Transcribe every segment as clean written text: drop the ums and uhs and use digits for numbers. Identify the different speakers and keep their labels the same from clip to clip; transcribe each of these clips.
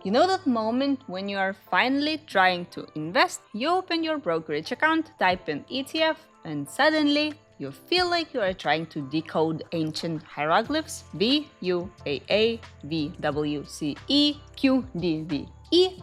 Speaker 1: You know that moment when you are finally trying to invest, you open your brokerage account, type in ETF, and suddenly you feel like you are trying to decode ancient hieroglyphs? VUAA, VWCE, QDVE,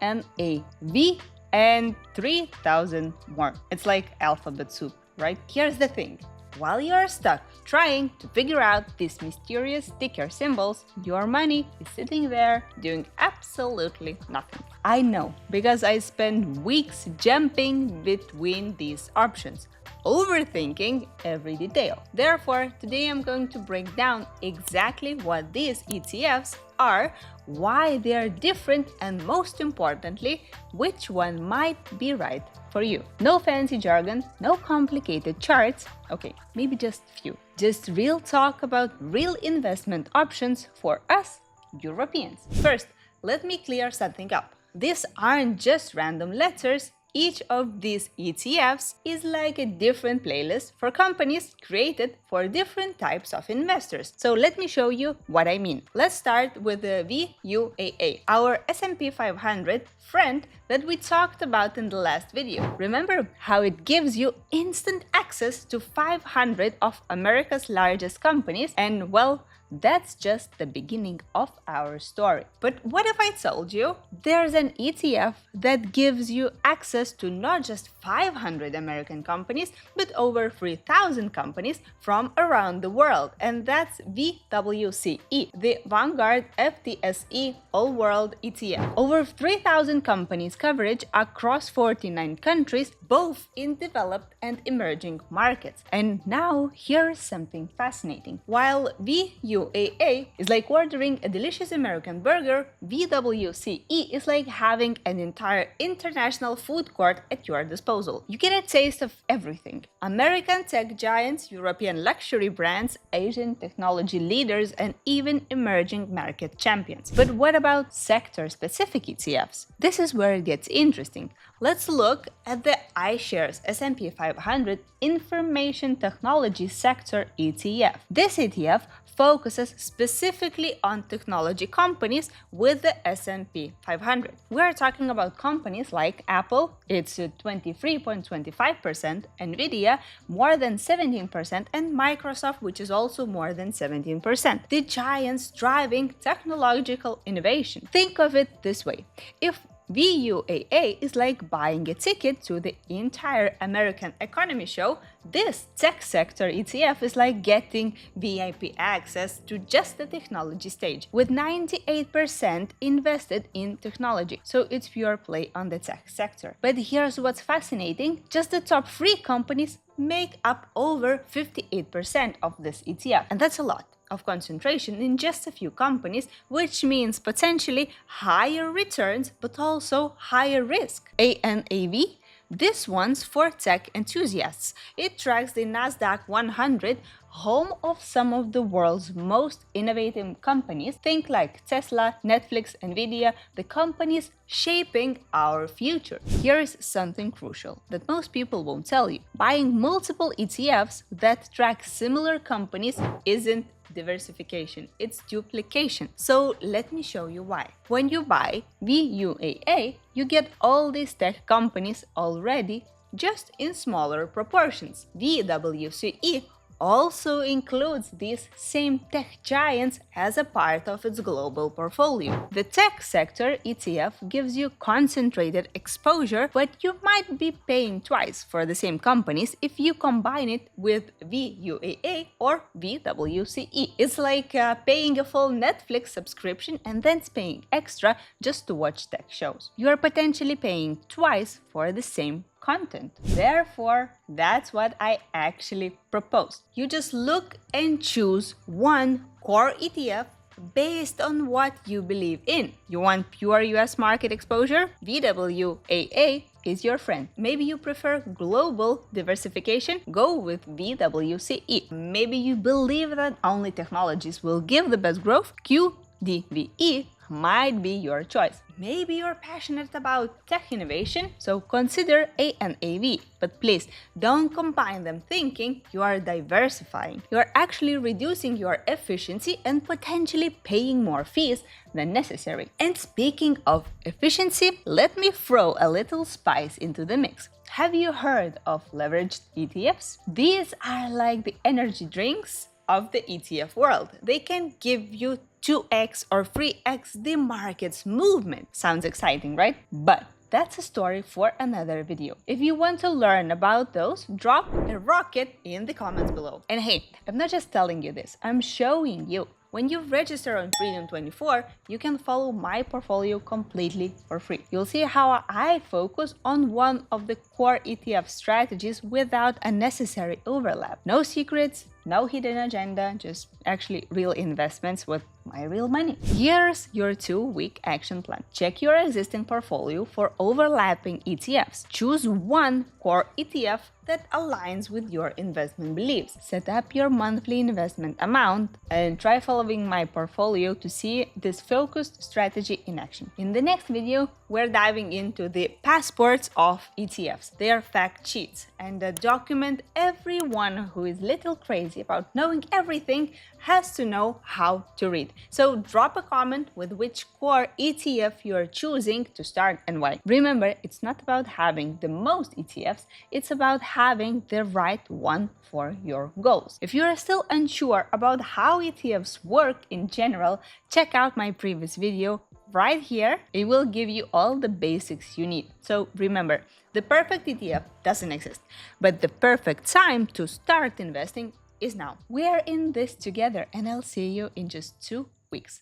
Speaker 1: ANAV, and 3,000 more. It's like alphabet soup, right? Here's the thing. While you are stuck trying to figure out these mysterious ticker symbols, your money is sitting there doing absolutely nothing. I know, because I spend weeks jumping between these options, overthinking every detail. Therefore, today I'm going to break down exactly what these ETFs are, why they are different, and most importantly, which one might be right for you. No fancy jargon, no complicated charts, okay, maybe just few. Just real talk about real investment options for us Europeans. First, let me clear something up. These aren't just random letters. Each of these ETFs is like a different playlist for companies created for different types of investors. So let me show you what I mean. Let's start with the VUAA, our S&P 500 friend that we talked about in the last video. Remember how it gives you instant access to 500 of America's largest companies? And well, that's just the beginning of our story. But what if I told you there's an ETF that gives you access to not just 500 American companies, but over 3,000 companies from around the world? And that's VWCE, the Vanguard FTSE All-World ETF. Over 3,000 companies coverage across 49 countries, both in developed and emerging markets. And now here's something fascinating. While VUAA is like ordering a delicious American burger, VWCE is like having an entire international food court at your disposal. You get a taste of everything: American tech giants, European luxury brands, Asian technology leaders, and even emerging market champions. But what about sector-specific ETFs? This is where it gets interesting. Let's look at the iShares S&P 500 Information Technology Sector ETF. This ETF focuses specifically on technology companies with the S&P 500. We're talking about companies like Apple, it's 23.25%, Nvidia, more than 17%, and Microsoft, which is also more than 17%. The giants driving technological innovation. Think of it this way. If VUAA is like buying a ticket to the entire American economy show, this tech sector ETF is like getting VIP access to just the technology stage, with 98% invested in technology. So it's pure play on the tech sector. But here's what's fascinating: just the top 3 companies make up over 58% of this ETF, and that's a lot of concentration in just a few companies, which means potentially higher returns but also higher risk. ANAV, this one's for tech enthusiasts. It tracks the Nasdaq 100, home of some of the world's most innovative companies. Think like Tesla, Netflix, Nvidia, the companies shaping our future. Here's something crucial that most people won't tell you. Buying multiple ETFs that track similar companies isn't diversification, it's duplication. So let me show you why. When you buy VUAA, you get all these tech companies already, just in smaller proportions. VWCE also includes these same tech giants as a part of its global portfolio. The tech sector ETF gives you concentrated exposure, but you might be paying twice for the same companies if you combine it with VUAA or VWCE. It's like paying a full Netflix subscription and then paying extra just to watch tech shows. You are potentially paying twice for the same content. Therefore, that's what I actually proposed. You just look and choose one core ETF based on what you believe in. You want pure US market exposure? VWAA is your friend. Maybe you prefer global diversification? Go with VWCE. Maybe you believe that only technologies will give the best growth? QDVE might be your choice. Maybe you're passionate about tech innovation, so consider ANAV. But please, don't combine them thinking you are diversifying. You are actually reducing your efficiency and potentially paying more fees than necessary. And speaking of efficiency, let me throw a little spice into the mix. Have you heard of leveraged ETFs? These are like the energy drinks of the ETF world. They can give you 2x or 3x the market's movement. Sounds exciting, right? But that's a story for another video. If you want to learn about those, drop a rocket in the comments below. And hey, I'm not just telling you this, I'm showing you. When you register on Freedom24, you can follow my portfolio completely for free. You'll see how I focus on one of the core ETF strategies without unnecessary overlap. No secrets, no hidden agenda, just actually real investments with my real money. Here's your 2-week action plan. Check your existing portfolio for overlapping ETFs. Choose one core ETF that aligns with your investment beliefs. Set up your monthly investment amount and try following my portfolio to see this focused strategy in action. In the next video, we're diving into the passports of ETFs. They are fact sheets and a document everyone who is little crazy about knowing everything has to know how to read. So drop a comment with which core ETF you're choosing to start and why. Remember, it's not about having the most ETFs, it's about having the right one for your goals. If you are still unsure about how ETFs work in general, check out my previous video right here. It will give you all the basics you need. So remember, the perfect ETF doesn't exist, but the perfect time to start investing is now. We are in this together, and I'll see you in just 2 weeks.